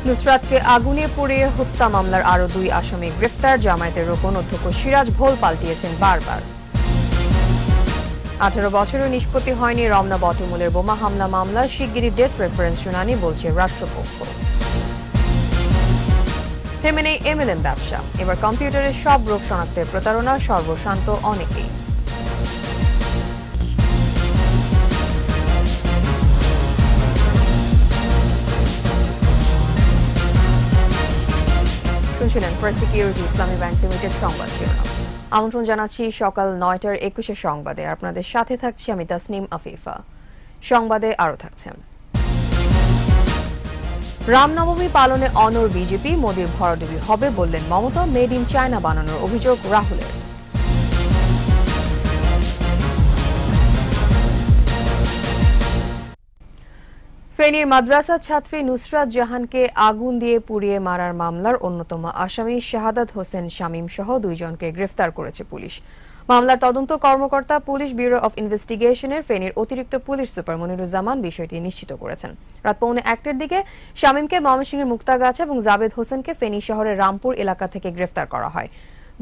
নুসরাতকে আগুনে পুড়িয়ে হত্যা মামলার আরও 2 আসামি গ্রেফতার। জামায়াতের রোকন অধ্যক্ষ সিরাজ ভোল পাল্টিয়েছেন বারবার। 18 বছরেও নিষ্পত্তি হয়নি রমনা বটমূলের বোমা হামলা মামলা। শিগগিরই ডেথ রেফারেন্স শুনানি বলছে রাষ্ট্রপক্ষ। থেমে নেই এমএলএম ব্যবসা। এবার কম্পিউটারের সব রোগ শনাক্তের প্রতারণা, সর্বশান্ত অনেকেই। শুনছিলেন ফার্স্ট সিকিউরিটি ইসলামী ব্যাংক লিমিটেড সংবাদ শিরোনাম। আমন্ত্রণ জানাচ্ছি সকাল 9টার 21 সংবাদে। আপনাদের সাথে থাকছি আমি তাসনিম আফিফা। সংবাদে আরো থাকছেন, রামনবমী পালনে অনড় বিজেপি, মোদির ভরাডুবি হবে বললেন মমতা। মেড ইন চায়না বানানোর অভিযোগ রাহুলের। ফেনীর মাদ্রাসা ছাত্রী নুসরাত জাহানকে আগুন দিয়ে পুড়িয়ে মারার মামলার অন্যতম আসামি শাহাদাত হোসেন শামীম সহ 2 জনকে গ্রেফতার করেছে পুলিশ। মামলার তদন্ত কর্মকর্তা পুলিশ ব্যুরো অব ইনভেস্টিগেশনের ফেনীর অতিরিক্ত পুলিশ সুপার মনিরুজ্জামান বিষয়টি নিশ্চিত করেছেন। রাত 1:45-র দিকে শামীমকে ময়মনসিংহের মুক্তাগাছা এবং জাবেদ হোসেনকে ফেনী শহরের রামপুর এলাকা থেকে গ্রেফতার করা হয়।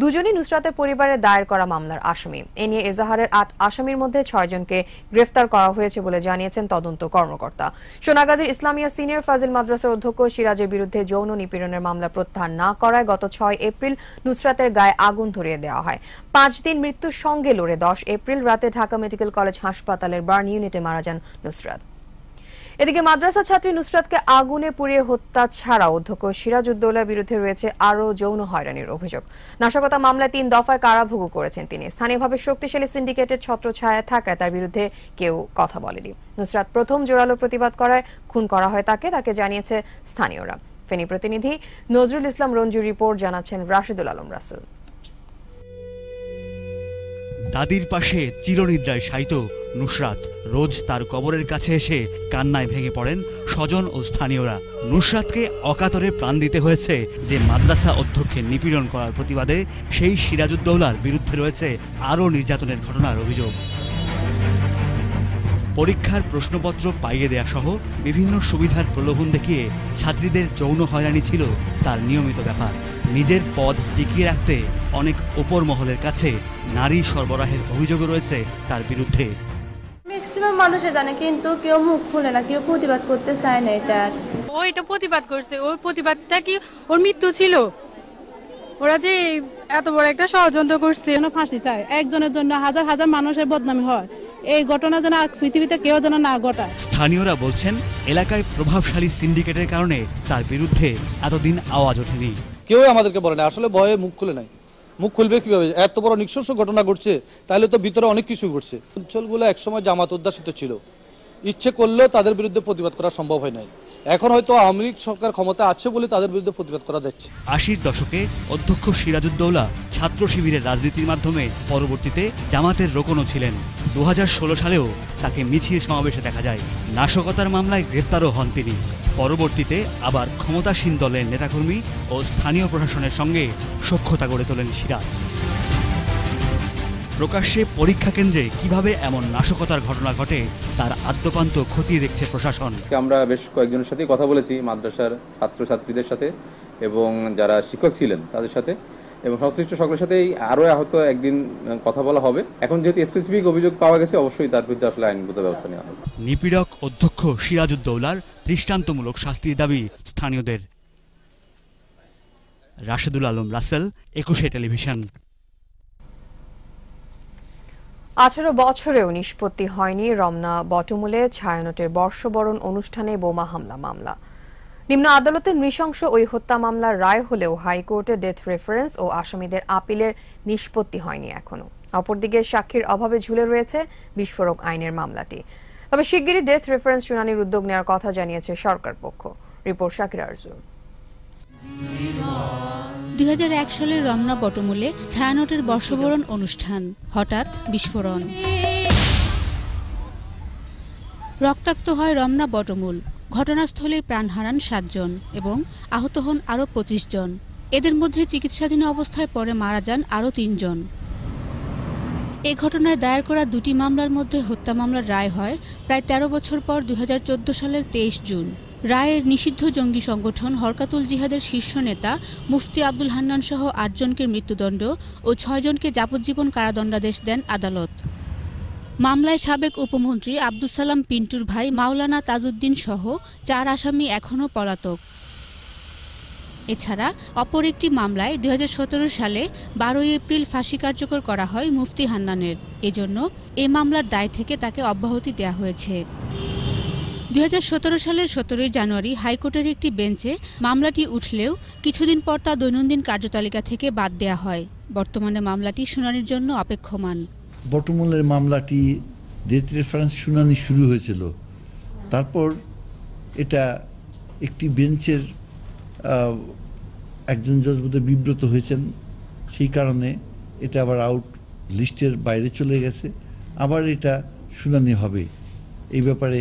দুজনই নুসরাতের পরিবারে দায়ের করা মামলার আসামি। এ নিয়ে এজাহারের 8 আসামির মধ্যে 6 জনকে গ্রেফতার করা হয়েছে বলে জানিয়েছেন তদন্ত কর্মকর্তা। সোনাগাজীর ইসলামিয়া সিনিয়র ফাজিল মাদ্রাসার অধ্যক্ষ সিরাজের বিরুদ্ধে যৌন নিপীড়নের মামলা প্রত্যাহার না করায় গত 6 এপ্রিল নুসরাতের গায়ে আগুন ধরিয়ে দেওয়া হয়। 5 দিন মৃত্যুর সঙ্গে লড়ে 10 এপ্রিল রাতে ঢাকা মেডিকেল কলেজ হাসপাতালের বার্ন ইউনিটে মারা যান নুসরাত। এদিকে মাদ্রাসা ছাত্রী নুসরাতকে আগুনে পুড়িয়ে হত্যা ছাড়াও অধ্যক্ষ সিরাজউদ্দৌলার বিরুদ্ধে রয়েছে আরও যৌন হয়রানির অভিযোগ। নাশকতা মামলায় 3 দফায় কারাভোগ করেছেন তিনি। স্থানীয়ভাবে শক্তিশালী সিন্ডিকেটের ছত্রছায়া থাকায় তার বিরুদ্ধে কেউ কথা বলেনি। নুসরাত প্রথম জোরালো প্রতিবাদ করায় খুন করা হয় তাকে জানিয়েছে স্থানীয়রা। ফেনী প্রতিনিধি নজরুল ইসলাম রঞ্জুর রিপোর্ট, জানাচ্ছেন রাশেদুল আলম রাসেল। দাদির পাশে চিরনিদ্রায় শায়িত নুসরাত রোজ তার কবরের কাছে এসে কান্নায় ভেঙে পড়েন স্বজন ও স্থানীয়রা। নুসরাতকে অকাতরে প্রাণ দিতে হয়েছে যে মাদ্রাসা অধ্যক্ষের নিপীড়ন করার প্রতিবাদে সেই সিরাজউদ্দৌলার বিরুদ্ধে রয়েছে আরও নির্যাতনের ঘটনার অভিযোগ। পরীক্ষার প্রশ্নপত্র পাইয়ে দেয়া সহ বিভিন্ন সুবিধার প্রলোভন দেখিয়ে ছাত্রীদের যৌন হয়রানি ছিল তার নিয়মিত ব্যাপার। নিজের পদ টিকিয়ে রাখতে অনেক ওপর মহলের কাছে নারী সরবরাহের অভিযোগও রয়েছে তার বিরুদ্ধে। ম্যাক্সিমাম মানুষে জানে, কিন্তু কেউ মুখ খুলে না, কেউ প্রতিবাদ করতে চায় না। ও এটা প্রতিবাদ করছে, ওই প্রতিবাদটা কি ওর মৃত্যু ছিল? ওরা যে এত বড় একটা ষড়যন্ত্র করছে, ফাঁসি চায়। একজনের জন্য হাজার হাজার মানুষের বদনামি হয়। এই ঘটনা যেন আর পৃথিবীতে কেউ যেন না ঘটায়। স্থানীয়রা বলছেন এলাকায় প্রভাবশালী সিন্ডিকেটের কারণে তার বিরুদ্ধে এতদিন আওয়াজ ওঠেনি। কেউ আমাদেরকে বলে না, আসলে ভয়ে মুখ খুলে নাই। মুখ খুলবে কিভাবে? এত বড় নৃশংস ঘটনা ঘটছে, তাহলে তো ভিতরে অনেক কিছু ঘটছে। অঞ্চলগুলো একসময় জামাত উদ্দাসিত ছিল, ইচ্ছে করলেও তাদের বিরুদ্ধে প্রতিবাদ করা সম্ভব হয় নাই। এখন হয়তো আওয়ামী লীগ সরকার ক্ষমতা আছে বলে তাদের বিরুদ্ধে প্রতিবাদ করা যাচ্ছে। 80-র দশকে অধ্যক্ষ সিরাজউদ্দৌলা ছাত্র শিবিরের রাজনীতির মাধ্যমে পরবর্তীতে জামাতের রোকনও ছিলেন। 2016 সালেও তাকে মিছিল সমাবেশে দেখা যায়। নাশকতার মামলায় গ্রেপ্তারও হন তিনি। পরবর্তীতে আবার ক্ষমতাসীন দলের নেতাকর্মী ও স্থানীয় প্রশাসনের সঙ্গে সখ্যতা গড়ে তোলেন সিরাজ। প্রকাশ্যে পরীক্ষা কেন্দ্রে কিভাবে এমন নাশকতার ঘটনা ঘটে তার আদ্যপান্ত খতিয়ে দেখছে প্রশাসন। আমরা বেশ কয়েকজনের সাথে কথা বলেছি, মাদ্রাসার ছাত্রছাত্রীদের সাথে এবং যারা শিক্ষক ছিলেন তাদের সাথে এবং সংশ্লিষ্ট সকলের সাথেই আরও হয়তো একদিন কথা বলা হবে। এখন যেহেতু স্পেসিফিক অভিযোগ পাওয়া গেছে, অবশ্যই তার বিরুদ্ধে আসলে আইনগত ব্যবস্থা নেওয়া হবে। নিপীড়ক অধ্যক্ষ সিরাজউদ্দৌলার দৃষ্টান্তমূলক শাস্তির দাবি স্থানীয়দের। রাশেদুল আলম রাসেল, 21 টেলিভিশন। 18 বছরেও নিষ্পত্তি হয়নি রমনা বটমূলে ছায়ানটের বর্ষবরণ অনুষ্ঠানে বোমা হামলা মামলা। নিম্ন আদালতের নৃশংস ওই হত্যা মামলার রায় হলেও হাইকোর্টে ডেথ রেফারেন্স ও আসামিদের আপিলের নিষ্পত্তি হয়নি এখনো। অপরদিকে সাক্ষীর অভাবে ঝুলে রয়েছে বিস্ফোরক আইনের মামলাটি। তবে শিগগিরই ডেথ রেফারেন্স শুনানির উদ্যোগ নেওয়ার কথা জানিয়েছে সরকার পক্ষ। রিপোর্ট শাকির আরজু। 2001 সালের রমনা বটমূলে ছায়ানটের বর্ষবরণ অনুষ্ঠান, হঠাৎ বিস্ফোরণ। রক্তাক্ত হয় রমনা বটমূল। ঘটনাস্থলে প্রাণ হারান 7 জন এবং আহত হন আরও 25 জন। এদের মধ্যে চিকিৎসাধীন অবস্থায় পরে মারা যান আরও 3 জন। এ ঘটনায় দায়ের করা 2টি মামলার মধ্যে হত্যা মামলার রায় হয় প্রায় 13 বছর পর 2014 সালের 23 জুন। রায়ের নিষিদ্ধ জঙ্গি সংগঠন হরকাতুল জিহাদের শীর্ষ নেতা মুফতি আব্দুল হান্নান সহ ৮ জনকে মৃত্যুদণ্ড ও ৬ জনকে যাবজ্জীবন কারাদণ্ডাদেশ দেন আদালত। মামলায় সাবেক উপমন্ত্রী আব্দুস সালাম পিন্টুর ভাই মাওলানা তাজউদ্দিন সহ ৪ আসামি এখনও পলাতক। এছাড়া অপর একটি মামলায় ২০১৭ সালে ১২ এপ্রিল ফাঁসি কার্যকর করা হয় মুফতি হান্নানের। এজন্য এ মামলার দায় থেকে তাকে অব্যাহতি দেওয়া হয়েছে। ২০১৭ সালের ১৭ জানুয়ারি হাইকোর্টের একটি বেঞ্চে মামলাটি উঠলেও কিছুদিন পর তা দৈনন্দিন কার্যতালিকা থেকে বাদ দেওয়া হয়। বর্তমানে মামলাটি শুনানির জন্য অপেক্ষমান। বটমূলের মামলাটি ডেথ রেফারেন্স শুনানি শুরু হয়েছিল, তারপর এটা একটি বেঞ্চের একজন জজ বোধহয় বিব্রত হয়েছেন, সেই কারণে এটা আবার আউট লিস্টের বাইরে চলে গেছে। আবার এটা শুনানি হবে, এই ব্যাপারে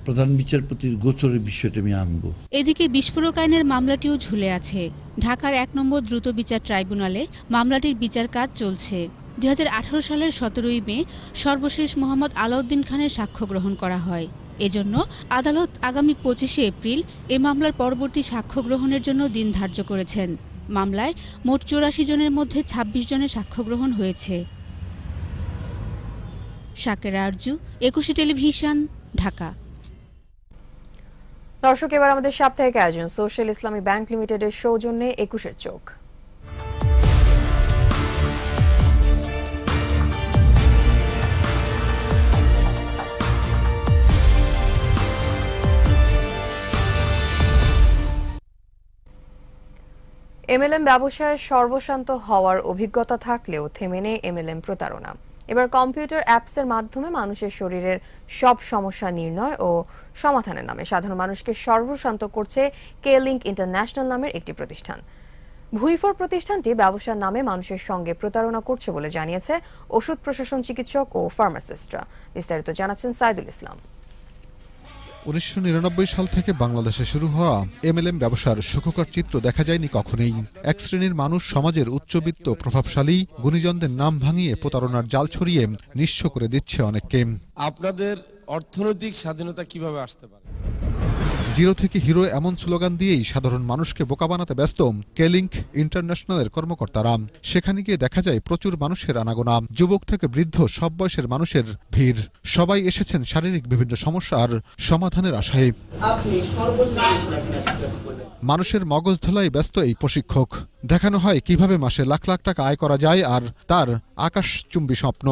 প্রধান বিচারপতির গোচরে বিষয়টা আমি আনব। এদিকে বিস্ফোরক আইনের মামলাটিও ঝুলে আছে। ঢাকার ১ নম্বর দ্রুত বিচার ট্রাইব্যুনালে মামলাটির বিচার কাজ চলছে। ২০১৮ সালের ১৭ মে সর্বশেষ মোহাম্মদ আলাউদ্দিন খানের সাক্ষ্য গ্রহণ করা হয়। এজন্য আদালত আগামী ২৫ এপ্রিল এ মামলার পরবর্তী সাক্ষ্য গ্রহণের জন্য দিন ধার্য করেছেন। মামলায় মোট ৮৪ জনের মধ্যে ২৬ জনের সাক্ষ্য গ্রহণ হয়েছে। শাকেরা আরজু, ২১ টেলিভিশন, ঢাকা। দর্শক, এবার আমাদের সাপ্তাহিক আয়োজন সোশ্যাল ইসলামী ব্যাংক লিমিটেডের সৌজন্যে ২১-এর চোখ। এমএলএম ব্যবসায় সর্বশান্ত হওয়ার অভিজ্ঞতা থাকলেও থেমে নেই এমএলএম প্রতারণা। এবার কম্পিউটার অ্যাপসের মাধ্যমে মানুষের শরীরের সব সমস্যা নির্ণয় ও সমাধানের নামে সাধারণ মানুষকে সর্বশান্ত করছে কেলিংক ইন্টারন্যাশনাল নামের একটি প্রতিষ্ঠান। ভুইফোর প্রতিষ্ঠানটি ব্যবসার নামে মানুষের সঙ্গে প্রতারণা করছে বলে জানিয়েছে ওষুধ প্রশাসন চিকিৎসক ও ফার্মাসিস্টরা। বিস্তারিত জানাচ্ছেন সাইদুল ইসলাম। ১৯৯৯ সাল থেকে বাংলাদেশে শুরু হওয়া এমএলএম ব্যবসার সুখকর চিত্র দেখা যায়নি কখনোই। এক শ্রেণীর মানুষ সমাজের উচ্চবিত্ত প্রভাবশালী গুণীজনদের নাম ভাঙিয়ে প্রতারণার জাল ছড়িয়ে নিঃস্ব করে দিচ্ছে অনেককে। আপনাদের অর্থনৈতিক স্বাধীনতা কিভাবে আসতে পারে? জিরো থেকে হিরো এমন স্লোগান দিয়েই সাধারণ মানুষকে বোকা বানাতে ব্যস্ত কেলিংক ইন্টারন্যাশনালের কর্মকর্তারা। সেখানে গিয়ে দেখা যায় প্রচুর মানুষের আনাগোনা, যুবক থেকে বৃদ্ধ সব বয়সের মানুষের ভিড়। সবাই এসেছেন শারীরিক বিভিন্ন সমস্যার সমাধানের আশায়। মানুষের মগজ ধোলাই ব্যস্ত এই প্রশিক্ষক। দেখানো হয় কিভাবে মাসে লাখ লাখ টাকা আয় করা যায় আর তার আকাশচুম্বী স্বপ্ন।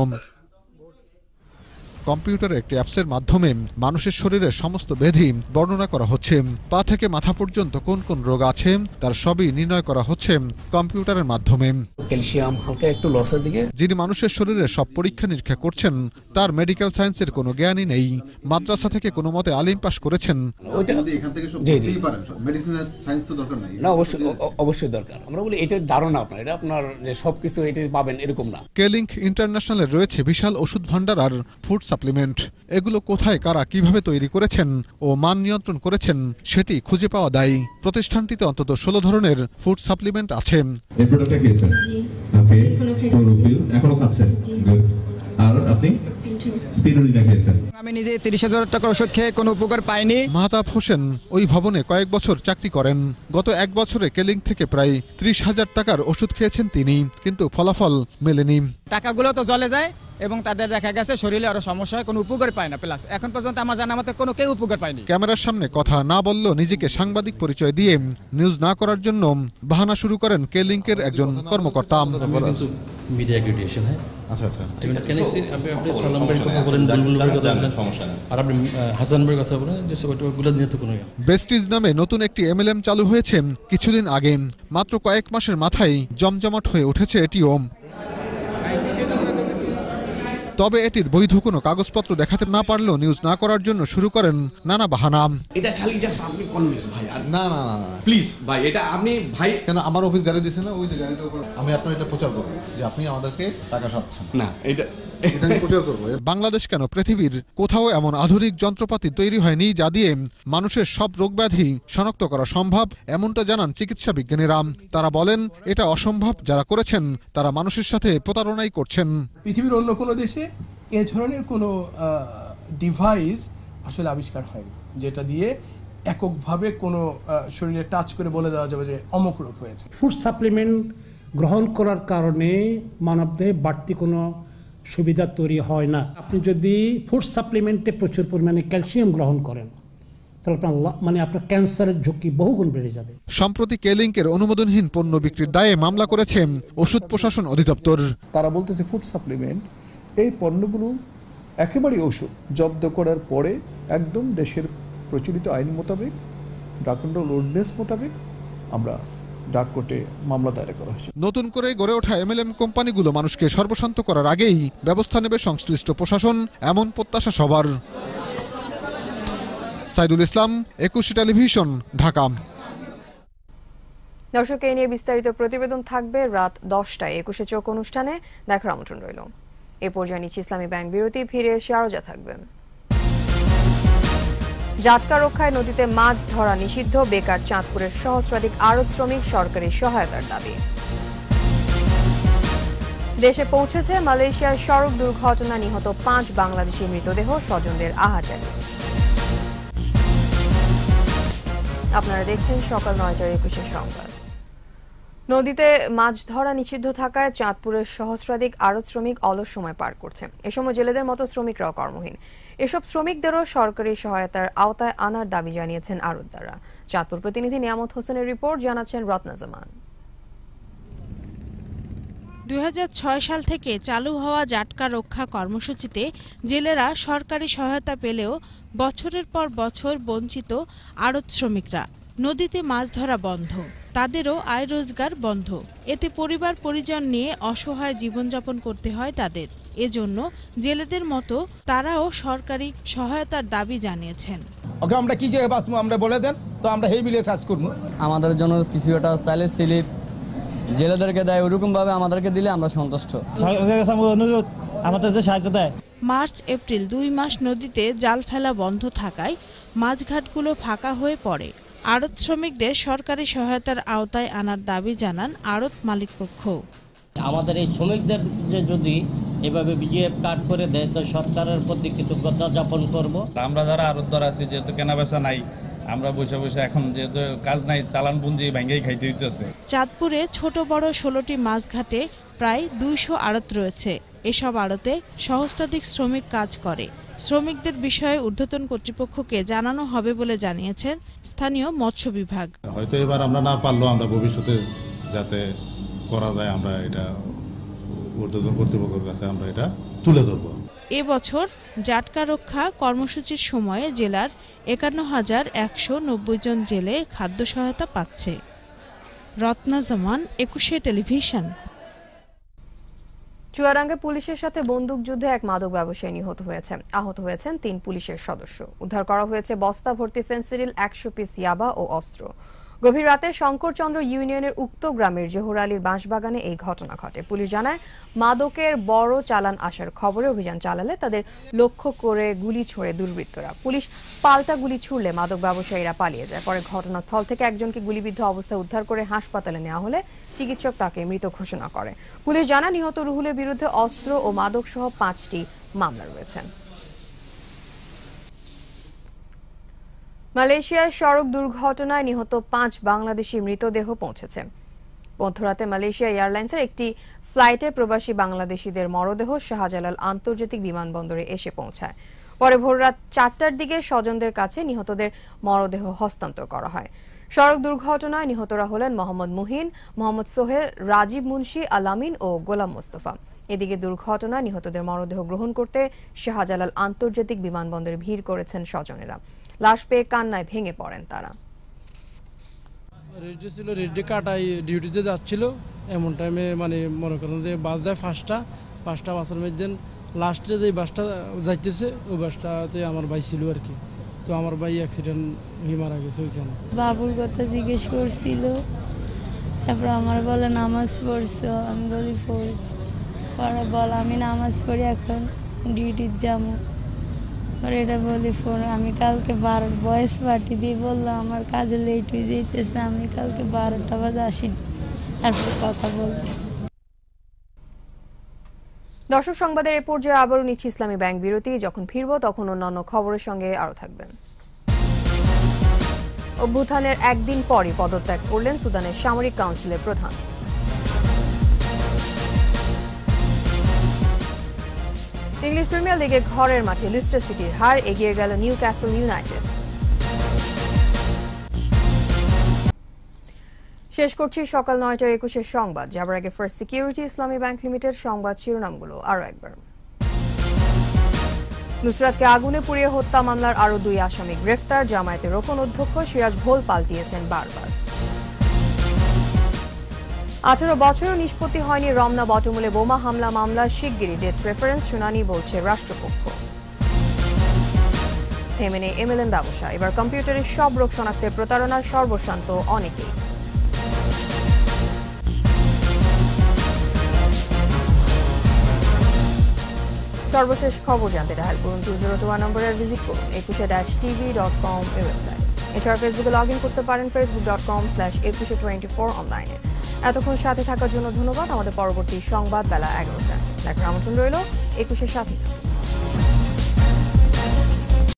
কম্পিউটারে একটি অ্যাপসের মাধ্যমে মানুষের শরীরের সমস্ত ব্যাধি বর্ণনা করা হচ্ছে। পা থেকে মাথা পর্যন্ত কোন কোন রোগ আছে তার সবই নির্ণয় করা হচ্ছে কম্পিউটারের মাধ্যমে। ক্যালসিয়াম হালকা একটু লসের দিকে। যিনি মানুষের শরীরের সব পরীক্ষা নিরীক্ষা করছেন তার মেডিকেল সায়েন্সের কোনো জ্ঞানই নেই। মাদ্রাসা থেকে কোনো মতে আলিম পাস করেছেন। অবশ্যই দরকার। আমরা বলি এটা ধারণা আপনার, এটা আপনার যে সবকিছু এটা পাবেন এরকম না। কেলিংক ইন্টারন্যাশনালের রয়েছে বিশাল ওষুধ ভান্ডার আর ফুড সাপ্লিমেন্ট। এগুলো কোথায়, কারা, কিভাবে তৈরি করেছেন ও মান নিয়ন্ত্রণ করেছেন সেটি খুঁজে পাওয়া দায়ী। প্রতিষ্ঠানটিতে অন্তত ১৬ ধরনের ফুড সাপ্লিমেন্ট আছে। আমি নিজে ৩০,০০০ টাকা ওষুধ খেয়ে কোনো উপকার পাইনি। মাহতাব হোসেন ওই ভবনে কয়েক বছর চাকরি করেন। গত এক বছরে কেলিংক থেকে প্রায় ৩০,০০০ টাকার ওষুধ খেয়েছেন তিনি, কিন্তু ফলাফল মেলেনি। টাকাগুলো তো জলে যায় এবং তাদের দেখা গেছে শরীরে আরো সমস্যা হয়, কোনো উপকার পায় না। প্লাস এখন পর্যন্ত আমার জানা মতে কোনো কেউ উপকার পায়নি। ক্যামেরার সামনে কথা না বললেও নিজেকে সাংবাদিক পরিচয় দিয়ে নিউজ না করার জন্য বাহানা শুরু করেন কেলিংকের একজন কর্মকর্তা। মিডিয়া অ্যাক্রিডিটেশন, হ্যাঁ, আচ্ছা আচ্ছা, আপনি সালাম ভাইয়ের কথা বলেন, বুলবুল ভাইয়ের কথা বলেন, সমস্যা নেই। আর আপনি হাসান ভাইয়ের কথা বলেন, যে ওগুলো নিয়ে তো কোনো। বেস্টিজ নামে নতুন একটি এমএলএম চালু হয়েছে কিছুদিন আগে। মাত্র কয়েক মাসের মাথায় জমজমাট হয়ে উঠেছে এটিও। তবে এটির বৈধ কোনো কাগজপত্র দেখাতে না পারলেও নিউজ না করার জন্য শুরু করেন নানা বাহানা। এটা খালি জাস্ট আপনি কনভিন্স ভাই, না না না প্লিজ ভাই, এটা আপনি ভাই কেন আমার অফিস গাড়ি দিয়েছেন না, ওই যে গাড়িটার উপর আমি আপনার এটা প্রচার করব যে আপনি আমাদেরকে টাকা সাচ্ছেন না, এটা প্রচার করব। বাংলাদেশ কেন পৃথিবীর কোথাও এমন আধুনিক যন্ত্রপাতি তৈরি হয়নি যা দিয়ে মানুষের সব রোগ ব্যাধি শনাক্ত করা সম্ভব, এমনটা জানান চিকিৎসা বিজ্ঞানীরা। তারা বলেন এটা অসম্ভব, যারা করেছেন তারা মানুষের সাথে প্রতারণাই করছেন। পৃথিবীর অন্য কোনো দেশে এ ধরনের কোনো ডিভাইস আসলে আবিষ্কার হয়নি যেটা দিয়ে এককভাবে কোনো শরীরে টাচ করে বলে দেওয়া যাবে যে অমুক রোগ হয়েছে। ফুড সাপ্লিমেন্ট গ্রহণ করার কারণে মানবদেহে বাড়তি কোনো সুবিধা তৈরি হয় না। আপনি যদি ফুড সাপ্লিমেন্টে প্রচুর পরিমাণে ক্যালসিয়াম গ্রহণ করেন তাহলে আপনার ক্যান্সারের ঝুঁকি বহুগুণ বেড়ে যাবে। সম্প্রতি কেলিংকের অনুমোদনহীন পণ্য বিক্রির দায়ে মামলা করেছে ওষুধ প্রশাসন অধিদপ্তর। তারা বলতেছে ফুড সাপ্লিমেন্ট এই পণ্যগুলো একেবারেই ওষুধ। জব্দ করার পরে একদম দেশের প্রচলিত আইন মোতাবেক ড্রাগ কন্ট্রোল অর্ডিন্যান্স মোতাবেক আমরা ড্রাগ কোর্টে মামলা দায়ের করা হয়েছে। নতুন করে গড়ে ওঠা এমএলএম কোম্পানিগুলো মানুষকে সর্বশান্ত করার আগেই ব্যবস্থা নেবে সংশ্লিষ্ট প্রশাসন, এমন প্রত্যাশা সবার। সাইদুল ইসলাম, 21 টেলিভিশন, ঢাকা। দর্শক, এই নিয়ে বিস্তারিত প্রতিবেদন থাকবে রাত 10টায় 21 চোখ অনুষ্ঠানে। দেখার আমন্ত্রণ রইল। এ পর্যায়ে নিচ্ছি ইসলামী ব্যাংক বিরতি, ফিরে এসে আরো যা থাকবেন। জাটকা রক্ষায় নদীতে মাছ ধরা নিষিদ্ধ, বেকার চাঁদপুরের সহস্রাধিক আড়ত শ্রমিক, সরকারি সহায়তার দাবি। দেশে পৌঁছেছে মালয়েশিয়ার সড়ক দুর্ঘটনা নিহত 5 বাংলাদেশি মৃতদেহ, স্বজনদের আহাজারি। আপনারা দেখছেন সকাল 9টার 21 সংবাদ। নদীতে মাছ ধরা নিষিদ্ধ থাকায় চাঁদপুরের সহস্রাধিক আড়ত শ্রমিক অলস সময় পার করছে। এ সময় জেলেদের মতো শ্রমিকরাও কর্মহীন। এসব শ্রমিকদেরও সরকারি সহায়তার আওতায় আনার দাবি জানিয়েছেন আড়তদাররা। চাঁদপুর প্রতিনিধি নিয়ামত হোসেনের রিপোর্ট, জানাচ্ছেন রত্না জামান। 2006 সাল থেকে চালু হওয়া জাটকা রক্ষা কর্মসূচিতে জেলেরা সরকারি সহায়তা পেলেও বছরের পর বছর বঞ্চিত আড়ত শ্রমিকরা। নদীতে মাছ ধরা বন্ধ, তাদেরও আয় রোজগার বন্ধ। এতে পরিবার পরিজন নিয়ে অসহায় জীবনযাপন করতে হয় তাদের। এজন্য জেলেদের মতো তারাও সরকারি সহায়তার দাবি জানিয়েছেন। ওকে, আমরা কি করে বাঁচবো আমরা বলে দেন, তো আমরা এই মিলে কাজ করবো। আমাদের জন্য কিছু একটা চাইলে স্লিপ জেলেদেরকে দেয়, ওরকম ভাবে আমাদেরকে দিলে আমরা সন্তুষ্ট। মার্চ এপ্রিল 2 মাস নদীতে জাল ফেলা বন্ধ থাকায় মাছঘাটগুলো ফাঁকা হয়ে পড়ে। আড়ত শ্রমিকদের সরকারি সহায়তার আওতায় আনার দাবি জানান আড়ত মালিকপক্ষ। আমাদের এই শ্রমিকদের যে যদি এভাবে বিজিএফ কার্ড করে দেয় তো সরকারের প্রতি কৃতজ্ঞতা যাপন করব। আমরা যারা আড়তদার আছি, যেহেতু কেনাবেচা নাই, আমরা বসে বসে এখন যেহেতু কাজ নাই, চালান পুঁজি ভেঙেই খাইতে হইতেছে। চাঁদপুরে ছোট বড় 16টি মাছঘাটে প্রায় 200 আড়ত রয়েছে। এসব আড়তে সহস্রাধিক শ্রমিক কাজ করে। শ্রমিকদের বিষয়ে ঊর্ধ্বতন কর্তৃপক্ষকে জানানো হবে বলে জানিয়েছেন স্থানীয় মৎস্য বিভাগ। হয়তো এবার আমরা না পারলেও আমরা ভবিষ্যতে যাতে করা যায়, আমরা এটা ঊর্ধ্বতন কর্তৃপক্ষের কাছে আমরা এটা তুলে ধরব। এবছর জাটকা রক্ষা কর্মসূচির সময়ে জেলার 51,190 জন জেলে খাদ্য সহায়তা পাচ্ছে। রত্না জামান, 21 টেলিভিশন। চুয়াডাঙ্গে পুলিশের সাথে বন্দুকযুদ্ধে এক মাদক ব্যবসায়ী নিহত হয়েছে। আহত হয়েছেন 3 পুলিশের সদস্য। উদ্ধার করা হয়েছে বস্তা ভর্তি ফেন্সিডিল, 100 পিস ইয়াবা ও অস্ত্র। গভীর রাতে শঙ্করচন্দ্র ইউনিয়নের উক্ত গ্রামের জহুর আলীর বাঁশবাগানে এই ঘটনা ঘটে। পুলিশ জানায়, মাদকের বড় চালান আসার খবরে অভিযান চালালে তাদের লক্ষ্য করে গুলি ছোড়ে দুর্বৃত্তরা। পুলিশ পাল্টা গুলি ছুড়লে মাদক ব্যবসায়ীরা পালিয়ে যায়। পরে ঘটনাস্থল থেকে একজনকে গুলিবিদ্ধ অবস্থায় উদ্ধার করে হাসপাতালে নেওয়া হলে চিকিৎসক তাকে মৃত ঘোষণা করে। পুলিশ জানায়, নিহত রুহুলের বিরুদ্ধে অস্ত্র ও মাদক সহ 5টি মামলা রয়েছে। মালয়েশিয়ার সড়ক দুর্ঘটনায় নিহত 5 বাংলাদেশি মৃতদেহ পৌঁছেছে। মধ্যরাতে মালয়েশিয়া এয়ারলাইন্সের একটি ফ্লাইটে প্রবাসী বাংলাদেশিদের মরদেহ শাহজালাল আন্তর্জাতিক বিমানবন্দরে এসে পৌঁছায়। পরে ভোররাত 4টার দিকে স্বজনদের কাছে নিহতদের মরদেহ হস্তান্তর করা হয়। সড়ক দুর্ঘটনায় নিহতরা হলেন মোহাম্মদ মুহিন, মোহাম্মদ সোহেল, রাজীব মুন্সি, আলামিন ও গোলাম মোস্তফা। এদিকে দুর্ঘটনায় নিহতদের মরদেহ গ্রহণ করতে শাহজালাল আন্তর্জাতিক বিমানবন্দরে ভিড় করেছেন স্বজনেরা। লাশ পেয়ে কান্নায় ভেঙে পড়েন তারা। রেডি ছিল, রেডি কাটাই ডিউটিতে যাচ্ছিল, এমন টাইমে মানে মনে করেন যে বাস দেয় 5টা বাসের মধ্যে লাস্টে যে বাসটা যাইতেছে ওই বাসটাতে আমার ভাই ছিল আর কি। তো আমার ভাই অ্যাক্সিডেন্ট হয়ে মারা গেছে ওইখানে। বাবুর কথা জিজ্ঞেস করছিল, তারপর আমার বলে নামাজ পড়ছো, আমি বলি পড়ছি। পরে বল আমি নামাজ পড়ি, এখন ডিউটির যাবো। পরে এটা বলি ফোন আমি কালকে 12 ভয়েস পার্টি দিয়ে বললো আমার কাজে লেট হয়ে যেতেছে, আমি কালকে 12টা বাজে আসি, তারপর কথা বলবো। দর্শক, সংবাদের এ পর্যায়ে আবারও নিচ্ছি ইসলামী ব্যাংক বিরতি। যখন ফিরবো তখন অন্যান্য খবরের সঙ্গে আরো থাকবেন। অভ্যুত্থানের একদিন পরই পদত্যাগ করলেন সুদানের সামরিক কাউন্সিলের প্রধান। ইংলিশ প্রিমিয়ার লিগে ঘরের মাঠে লিস্টার সিটির হার, এগিয়ে গেল নিউক্যাসল ইউনাইটেড। শেষ করছি সকাল 9টার 21 সংবাদ। যাবার আগে ফার্স্ট সিকিউরিটি ইসলামী ব্যাংক লিমিটেড সংবাদ শিরোনামগুলো আরো একবার। নুসরাতকে আগুনে পুড়িয়ে হত্যা মামলার আরো 2 আসামি গ্রেফতার, জামায়াতের রোকন অধ্যক্ষ সিরাজ ভোল পাল্টিয়েছেন বারবার। 18 বছরও নিষ্পত্তি হয়নি রমনা বটমূলে বোমা হামলা মামলা, শিগগিরই ডেথ রেফারেন্স শুনানি বলছে রাষ্ট্রপক্ষ। থেমে নেই এমএলএম ব্যবসা, এবার কম্পিউটারের সব রোগ শনাক্তের প্রতারণার সর্বশান্ত অনেকেই। সর্বশেষ খবর জানতে ডায়াল করুন 2021 নম্বরে ভিজিট করুন 21-tv.com ওয়েবসাইট। এছাড়া ফেসবুকে লগ ইন করতে পারেন facebook.com/2124 অনলাইনে। এতক্ষণ সাথে থাকার জন্য ধন্যবাদ। আমাদের পরবর্তী সংবাদ বেলা 11টায় দেখার আমন্ত্রণ রইল। 21-এর সাথে।